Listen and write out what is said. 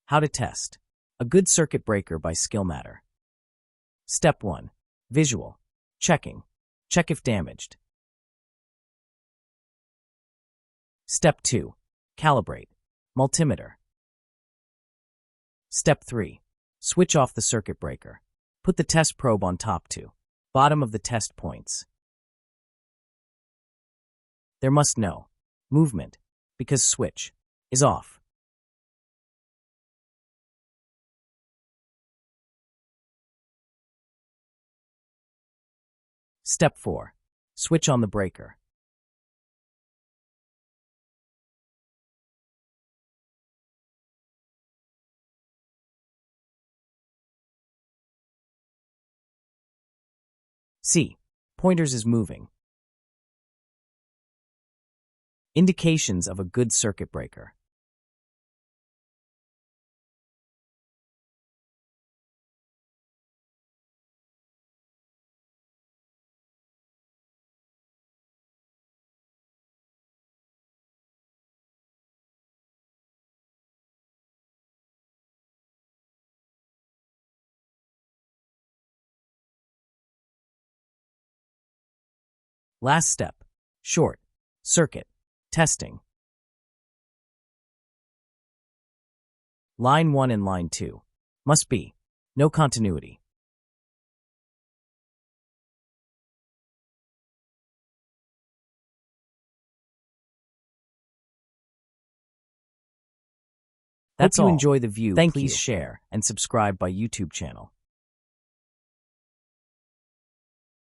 How to test a good circuit breaker by Skillmatter. Step 1. Visual. Checking. Check if damaged. Step 2. Calibrate. Multimeter. Step 3. Switch off the circuit breaker. Put the test probe on top to bottom of the test points. There must no movement because switch is off. Step 4. Switch on the breaker. C. Pointers is moving. Indications of a good circuit breaker. Last step. Short circuit testing. Line 1 and line 2 must be no continuity. That's all. Hope you enjoy the view. Please share and subscribe by YouTube channel.